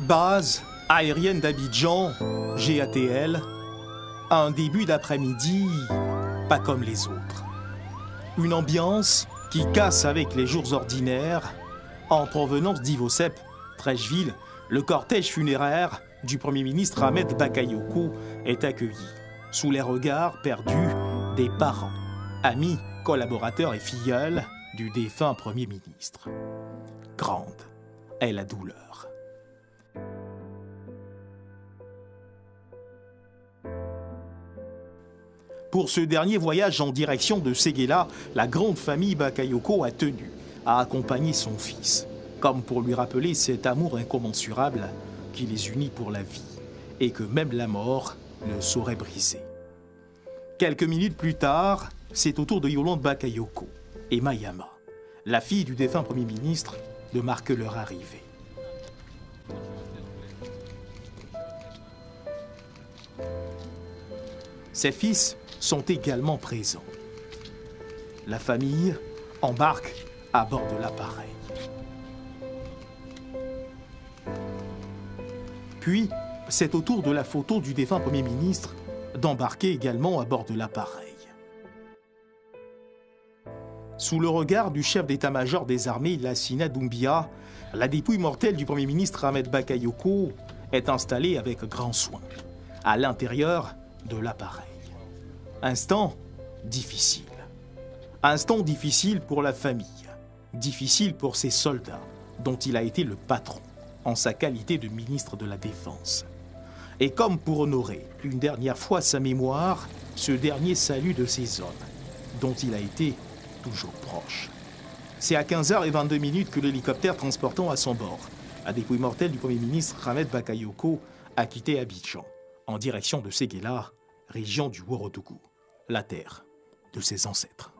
Base aérienne d'Abidjan, GATL, un début d'après-midi pas comme les autres. Une ambiance qui casse avec les jours ordinaires. En provenance d'Ivosep, Trècheville, le cortège funéraire du Premier ministre Ahmed Bakayoko est accueilli sous les regards perdus des parents, amis, collaborateurs et filleuls du défunt Premier ministre. Grande est la douleur. Pour ce dernier voyage en direction de Séguéla, la grande famille Bakayoko a tenu à accompagner son fils, comme pour lui rappeler cet amour incommensurable qui les unit pour la vie et que même la mort ne saurait briser. Quelques minutes plus tard, c'est au tour de Yolande Bakayoko et Mayama, la fille du défunt Premier ministre, de marquer leur arrivée. Ses fils sont également présents. La famille embarque à bord de l'appareil. Puis, c'est au tour de la photo du défunt Premier ministre d'embarquer également à bord de l'appareil. Sous le regard du chef d'état-major des armées, Lassina Doumbia, la dépouille mortelle du Premier ministre Ahmed Bakayoko est installée avec grand soin à l'intérieur de l'appareil. Instant difficile. Instant difficile pour la famille, difficile pour ses soldats, dont il a été le patron, en sa qualité de ministre de la Défense. Et comme pour honorer une dernière fois sa mémoire, ce dernier salut de ces hommes, dont il a été toujours proche. C'est à 15h22 que l'hélicoptère transportant à son bord la dépouille mortelle du Premier ministre Ahmed Bakayoko a quitté Abidjan, en direction de Séguéla, région du Ourodougou, la terre de ses ancêtres.